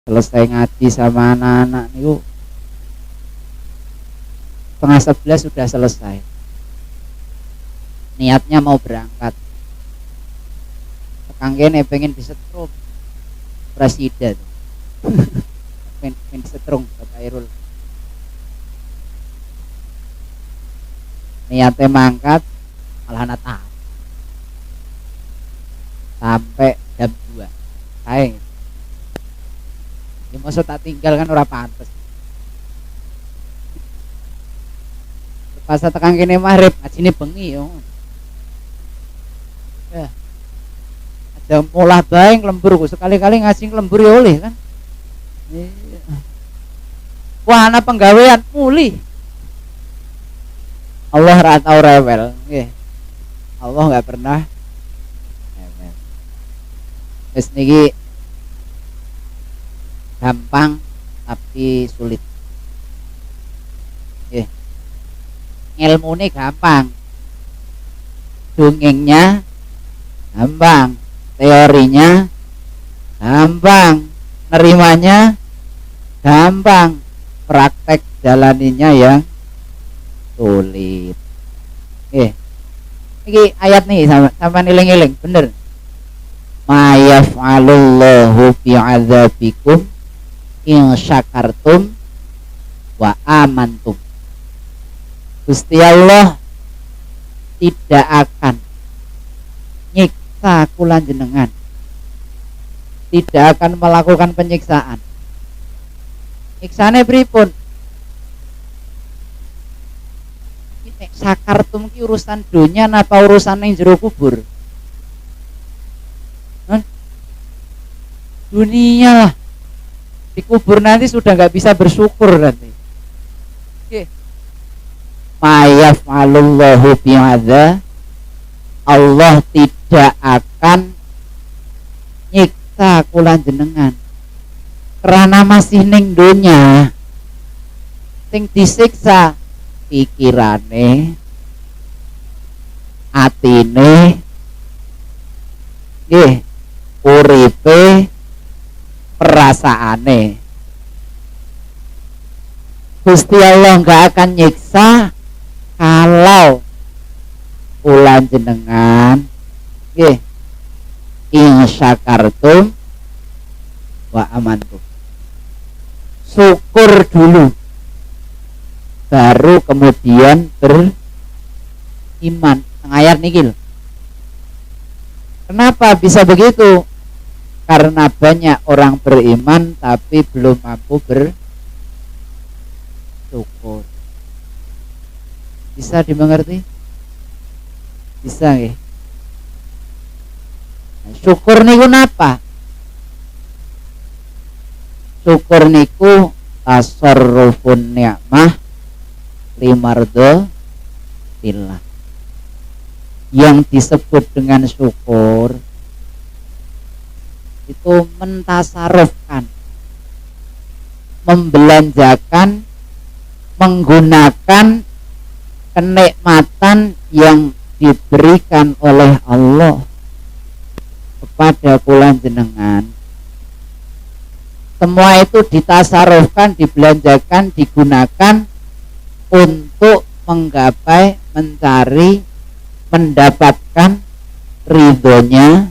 selesai ngaji sama anak-anak niku 10:30 sudah selesai. Niatnya mau berangkat. Tekan kene pengen disetrum presiden. pengen disetrum Bapak Irul. Niatnya mangkat malah nata sampai jam 2. Kae. Ya masa tak tinggal kan ora pantes. Pas tekan kene maghrib ngajine bengi yo. Ya. Ada pola bae lembur kok sekali-kali ngaji lembur ya oleh kan. Wah, ana penggawean muli. Allah ra tau rewel, nggih. Allah enggak pernah rewel. Wis niki gampang tapi sulit. Nggih. Ilmune gampang, dongengnya gampang, teorinya gampang, nerimanya gampang, praktek jalaninya yang sulit. Ini ayat nih sama niling-niling bener. Ma yaf'alullahu bi'adzabikum in syakartum wa amantum. Gusti Allah tidak akan nyiksa kula jenengan, tidak akan melakukan penyiksaan. Nyiksane pripun? Nek sakartum ki urusan dunia napa urusan ning jero kubur? Dunia lah. Di kubur nanti sudah nggak bisa bersyukur nanti. Mayaf alullahu bi'adza, Allah tidak akan nyiksa kula jenengan karena masih ning donya. Sing disiksa pikirane, atine, nggih, uripe, perasaane. Gusti Allah enggak akan nyiksa kalau ulan jenengan nggih in syakartum wa amantum, syukur dulu baru kemudian beriman. Ayat niki. Kenapa bisa begitu? Karena banyak orang beriman tapi belum mampu bersyukur. Bisa dimengerti? Bisa nggih. Syukur niku napa? Syukur niku tasarrufun ni'mah limardo billah. Yang disebut dengan syukur itu mentasarufkan, membelanjakan, menggunakan kenikmatan yang diberikan oleh Allah kepada kula jenengan. Semua itu ditasarufkan, dibelanjakan, digunakan untuk menggapai, mencari, mendapatkan ridhonya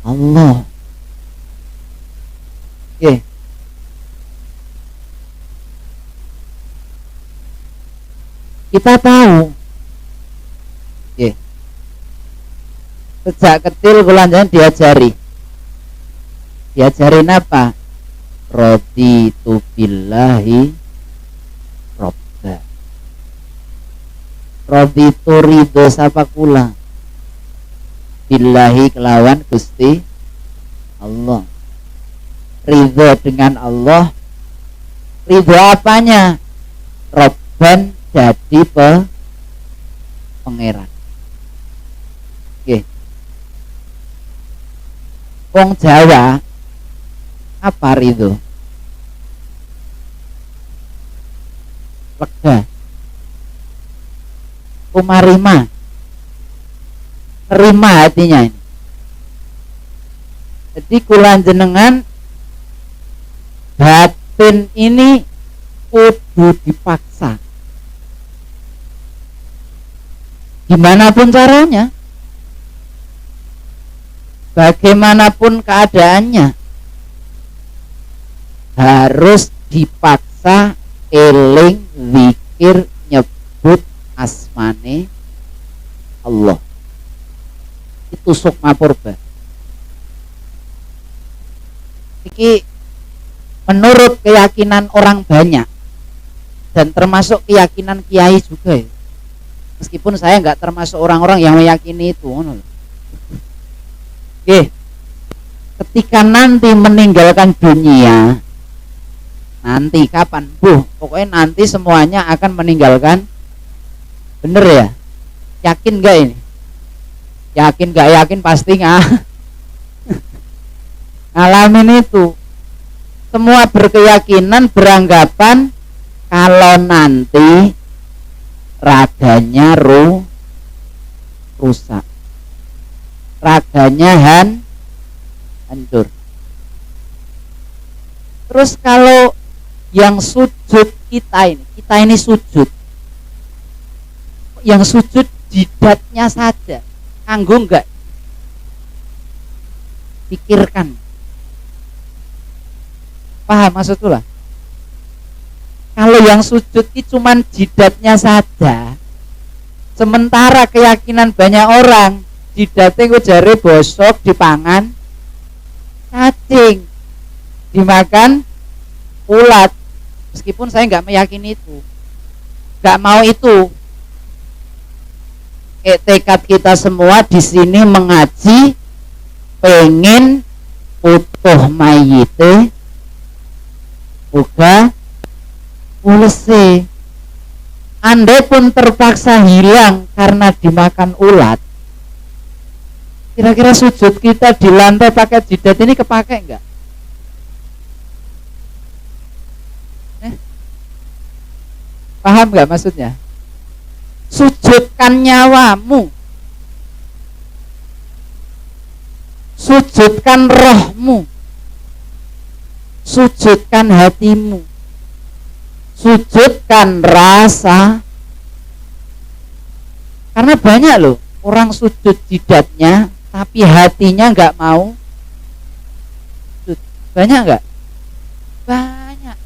Allah. Oke. Kita tahu, sejak kecil kula diajarin apa? Raditu billahi robba. Raditu ridho sapa kula billahi kelawan Gusti Allah. Ridho dengan Allah. Ridho apanya? Robban, jadi pangeran. Wong Jawa apa ridho? Lega, umarima, nerima hatinya ini. Jadi kula jenengan batin ini kudu dipaksa. Gimanapun caranya, bagaimanapun keadaannya, harus dipaksa eling, zikir, nyebut asmane Allah. Itu sukma purba. Iki menurut keyakinan orang banyak dan termasuk keyakinan kiai juga ya. Meskipun saya nggak termasuk orang-orang yang meyakini itu. Oke, ketika nanti meninggalkan dunia, nanti kapan? Pokoknya nanti semuanya akan meninggalkan. Bener ya? Yakin nggak ini? Yakin nggak yakin pasti ngalamin itu. Semua berkeyakinan, beranggapan kalau nanti raganya rusak, raganya hancur. Terus kalau yang sujud kita ini sujud, yang sujud jidatnya saja, kanggo enggak? Pikirkan, paham maksudku lah? Kalau yang sujud itu cuman jidatnya saja, sementara keyakinan banyak orang jidatnya gue jari bosok, dipangan cacing, dimakan ulat. Meskipun saya nggak meyakini itu, nggak mau itu. Tekad kita semua di sini mengaji, pengen utuh mayite, uga ulese. Andai pun terpaksa hilang karena dimakan ulat, kira-kira sujud kita di lantai pakai jidat ini kepake enggak? Paham enggak maksudnya? Sujudkan nyawamu, sujudkan rohmu, sujudkan hatimu, sujudkan rasa. Karena banyak loh orang sujud jidatnya tapi hatinya nggak mau sujud. Banyak nggak? Banyak.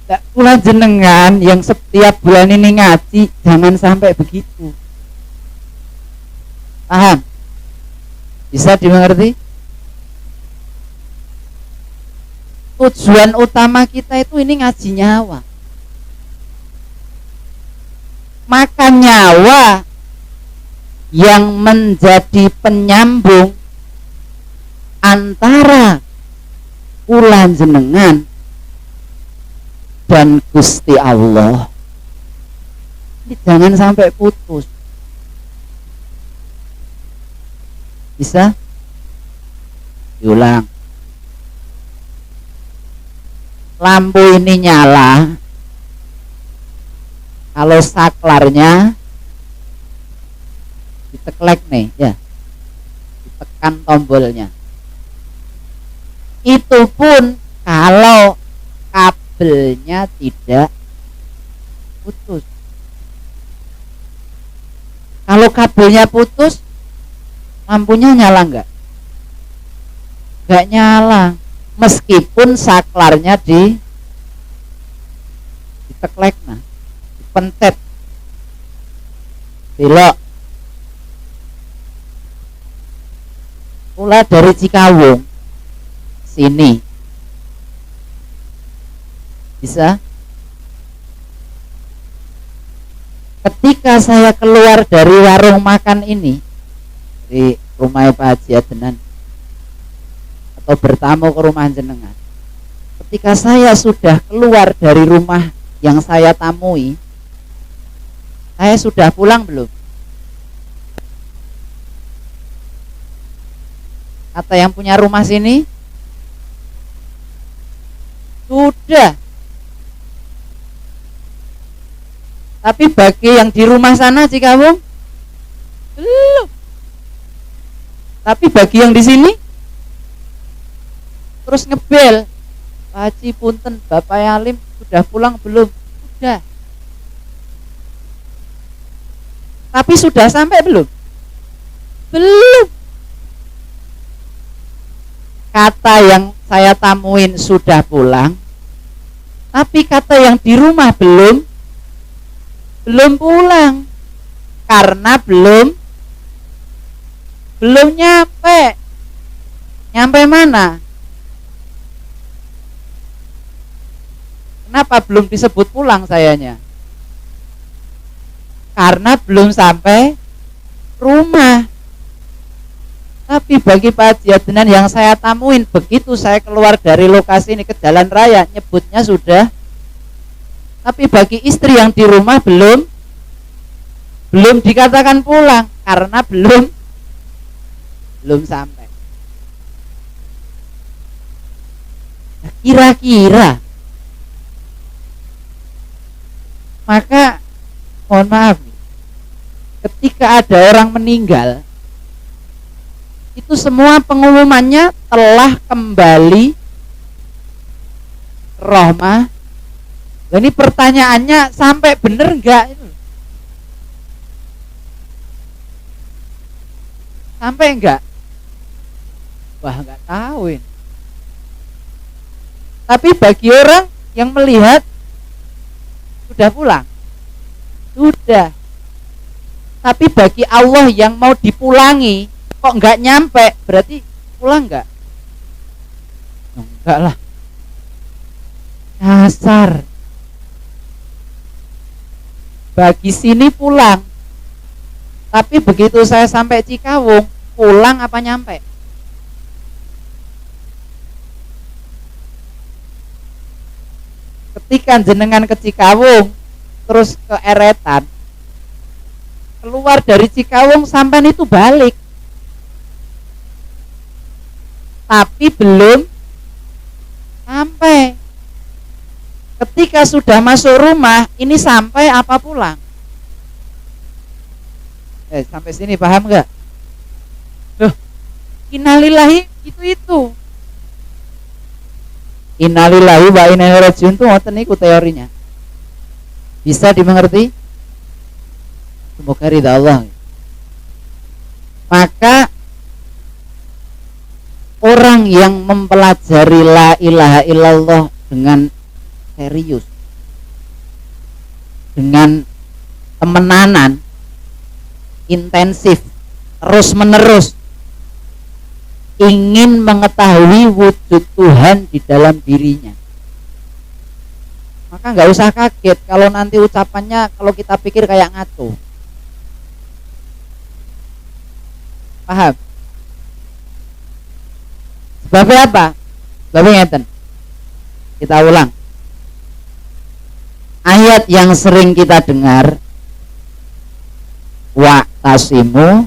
Nggak pula jenengan yang setiap bulan ini ngaji, jangan sampai begitu. Paham? Bisa dimengerti? Tujuan utama kita itu ini ngaji nyawa. Maka nyawa yang menjadi penyambung antara kula jenengan dan Gusti Allah ini jangan sampai putus. Bisa? Diulang. Lampu ini nyala, kalau saklarnya diteklek nih ya, ditekan tombolnya, itu pun kalau kabelnya tidak putus. Kalau kabelnya putus, lampunya nyala enggak? Enggak nyala, meskipun saklarnya diteklek, nah, dipentet, belok. Pula dari Cikawung sini bisa. Ketika saya keluar dari warung makan ini, di rumah Pak Haji Adenan, atau bertamu ke rumah jenengan, ketika saya sudah keluar dari rumah yang saya tamui, saya sudah pulang belum? Kata yang punya rumah sini, sudah. Tapi bagi yang di rumah sana Cikawung, belum. Tapi bagi yang di sini terus ngebel, Pak Haji punten, Bapak Alim sudah pulang belum? Sudah. Tapi sudah sampai belum? Belum. Kata yang saya tamuin sudah pulang, tapi kata yang di rumah belum pulang. Karena belum nyampe. Nyampe mana? Kenapa belum disebut pulang sayanya? Karena belum sampai rumah. Tapi bagi Pak Haji Adnan yang saya tamuin, begitu saya keluar dari lokasi ini ke jalan raya, nyebutnya sudah. Tapi bagi istri yang di rumah belum dikatakan pulang karena belum sampai. Nah, kira-kira maka mohon maaf, ketika ada orang meninggal, itu semua pengumumannya telah kembali rohmah. Ini pertanyaannya sampai bener enggak itu? Sampai enggak? Wah, enggak tahu ini. Tapi bagi orang yang melihat sudah pulang, sudah. Tapi bagi Allah yang mau dipulangi kok enggak nyampe, berarti pulang enggak? Enggak lah. Dasar. Bagi sini pulang, tapi begitu saya sampai Cikawung, pulang apa nyampe? Ketika jenengan ke Cikawung terus ke Eretan, keluar dari Cikawung sampai itu balik, tapi belum sampai. Ketika sudah masuk rumah, ini sampai apa pulang? Sampai sini paham nggak? Loh, innalillahi itu. Innalillahi wa inna ilaihi rajiun itu ngoten niku teorinya. Bisa dimengerti? Semoga ridha Allah. Maka orang yang mempelajari la ilaha illallah dengan serius, dengan temenanan, intensif, terus menerus, ingin mengetahui wujud Tuhan di dalam dirinya, maka nggak usah kaget kalau nanti ucapannya kalau kita pikir kayak ngaco. Paham? Sebabnya apa? Sebabnya ngeten. Kita ulang. Ayat yang sering kita dengar, wa tasimu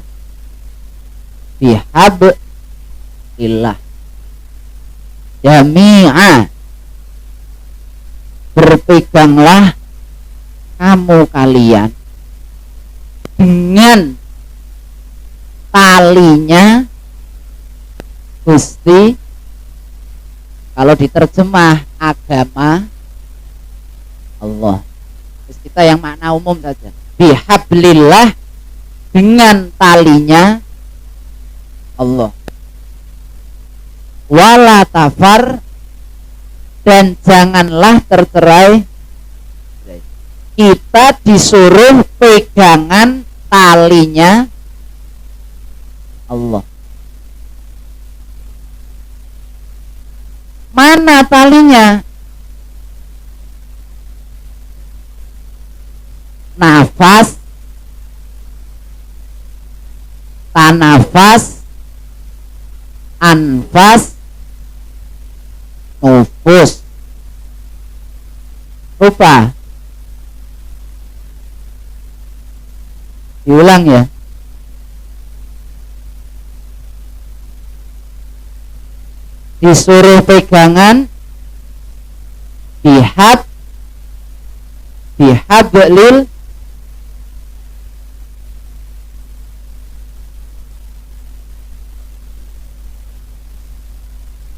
bihablillah jami'a, berpeganglah kamu kalian dengan talinya Gusti. Kalau diterjemah agama Allah, terus kita yang makna umum saja, bihablillah, dengan talinya Allah, wala tafar, dan janganlah tercerai. Kita disuruh pegangan talinya Allah. Mana talinya? Nafas, tanafas, anfas, nufus. Lupa? Diulang ya. Disuruh pegangan bihablil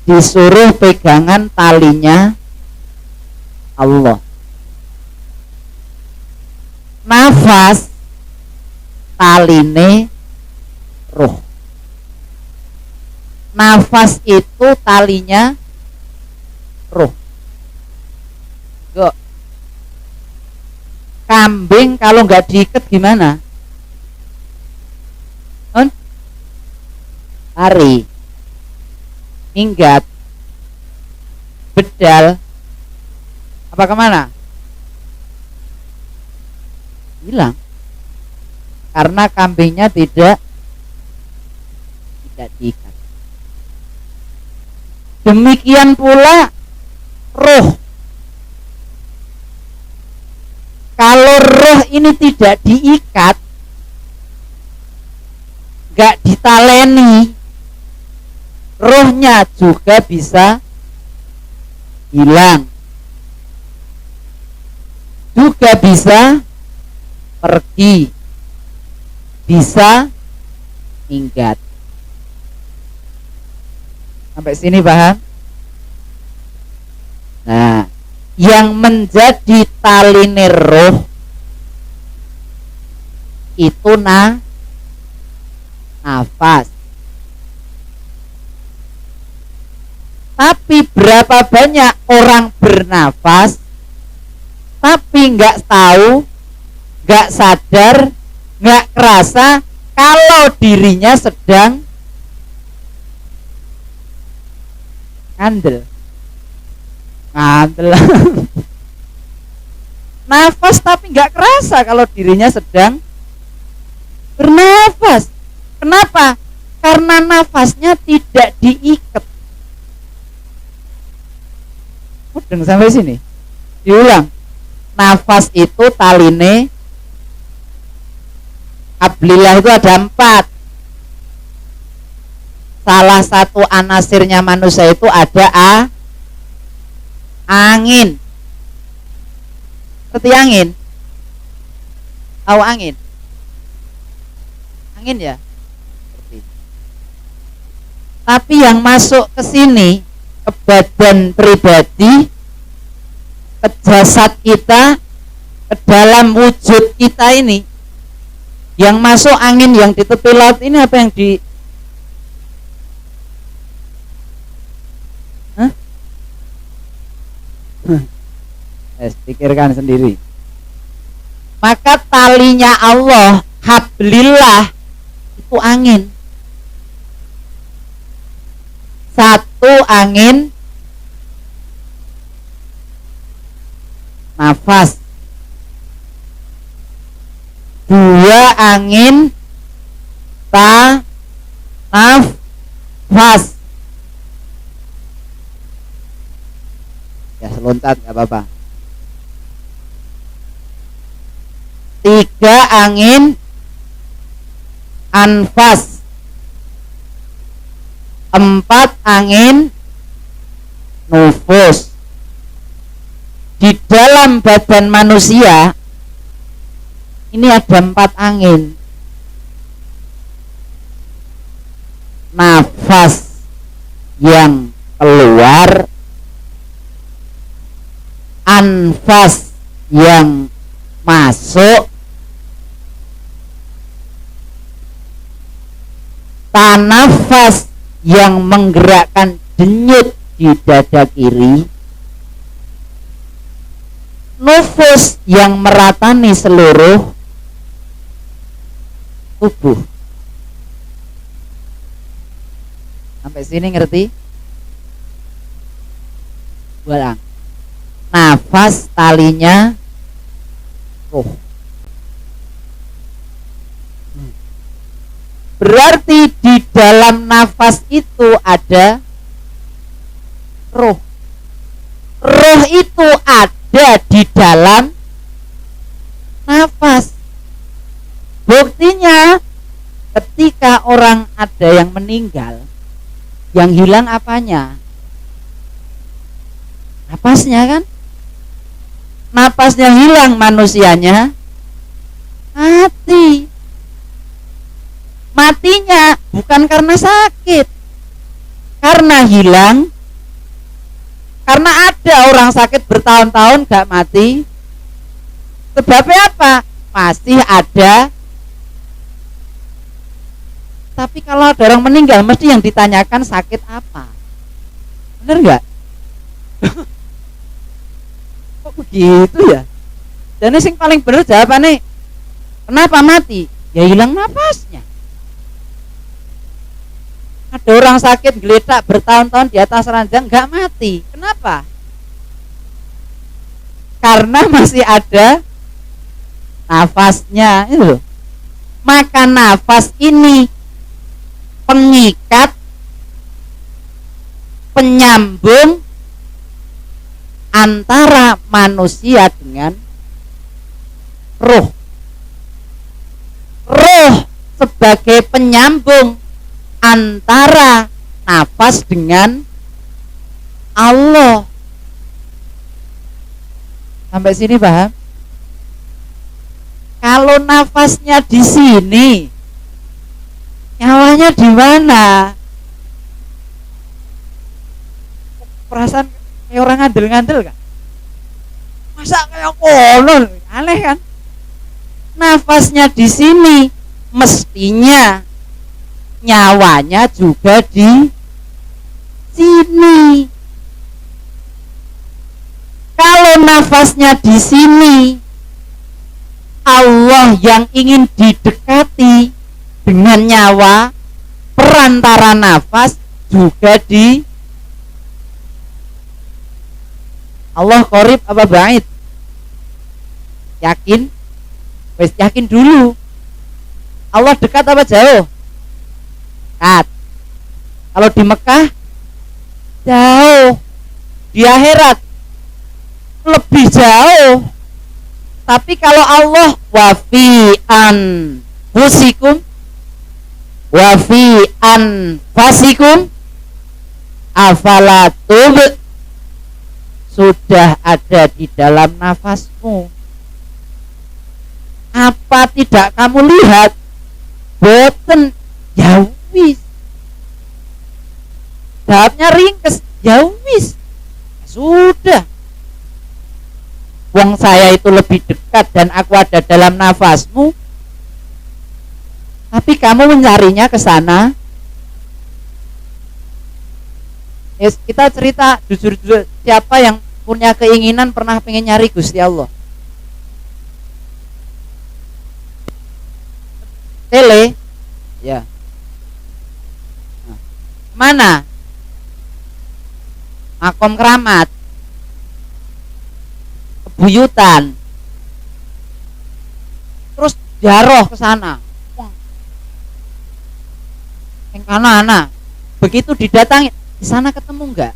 disuruh pegangan talinya Allah. Nafas taline roh. Nafas itu talinya roh. Go. Kambing kalau nggak diikat gimana? Lari, minggat, bedal, apa kemana? Hilang. Karena kambingnya tidak diikat. Demikian pula roh. Kalau roh ini tidak diikat, gak ditaleni, rohnya juga bisa hilang, juga bisa pergi, bisa minggat. Sampai sini paham? Nah, yang menjadi taline roh itu nafas. Tapi berapa banyak orang bernafas tapi nggak tahu, nggak sadar, nggak kerasa kalau dirinya sedang ngandel. Nafas tapi nggak kerasa kalau dirinya sedang bernafas. Kenapa? Karena nafasnya tidak diikat. Udah sampai sini. Diulang. Nafas itu taline Ablillah itu ada 4. Salah satu anasirnya manusia itu ada angin. Seperti angin. Tahu angin? Angin ya? Tapi yang masuk ke sini, ke badan pribadi, ke jasad kita, ke dalam wujud kita ini, yang masuk angin yang di tepi laut ini apa yang di pikirkan sendiri. Maka talinya Allah, hablillah, itu angin. Satu angin, nafas. 2 angin, nafas. Ya seloncat nggak apa-apa. 3 angin, anfas. 4 angin, nufus. Di dalam badan manusia ini ada 4 angin. Nafas yang keluar, anfas yang masuk, tanafas yang menggerakkan denyut di dada kiri, nufus yang meratani seluruh tubuh. Sampai sini ngerti? Ulang. Nafas talinya roh. Berarti di dalam nafas itu ada roh. Roh itu ada di dalam nafas. Buktinya ketika orang ada yang meninggal, yang hilang apanya? Napasnya kan? Napasnya hilang, manusianya mati. Matinya bukan karena sakit, karena hilang Karena ada orang sakit bertahun-tahun gak mati. Sebabnya apa? Masih ada. Tapi kalau ada orang meninggal, mesti yang ditanyakan sakit apa. Bener gak? Kok begitu ya? Dan yang paling bener jawabannya, kenapa mati? Ya hilang nafasnya. Ada orang sakit geletak bertahun-tahun di atas ranjang gak mati. Kenapa? Karena masih ada nafasnya itu. Maka nafas ini pengikat, penyambung antara manusia dengan roh. Roh sebagai penyambung antara nafas dengan Allah. Sampai sini paham? Kalau nafasnya di sini, nyawanya di mana? Perasaan kayak orang ngandel-ngandel kan? Masa kayak kolon, aneh kan? Nafasnya di sini, mestinya nyawanya juga di sini. Kalau nafasnya di sini, Allah yang ingin didekati dengan nyawa, perantara nafas juga di Allah. Qorib apa ba'id? Yakin? Wes yakin dulu. Allah dekat apa jauh? Dekat. Kalau di Mekah jauh. Di akhirat lebih jauh. Tapi kalau Allah wafi anfusikum wafi anfasikum afalatub, sudah ada di dalam nafasmu. Apa tidak kamu lihat? Boten. Ya wis. Jawabnya ringkes. Ya wis. Sudah. Wong saya itu lebih dekat dan aku ada dalam nafasmu. Tapi kamu mencarinya ke sana. Yes, kita cerita jujur-jujur, siapa yang punya keinginan pernah pengen nyari Gusti Allah? Tele, ya. Nah, mana? Makom keramat, kebuyutan, terus jaroh ke sana. Yang kana-ana, begitu didatangi, di sana ketemu enggak?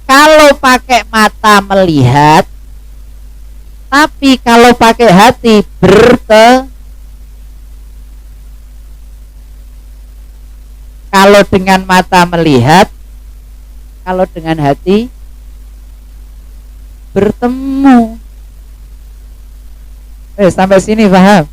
Kalau pakai mata melihat, tapi kalau pakai hati kalau dengan mata melihat, kalau dengan hati bertemu. Sampai sini paham?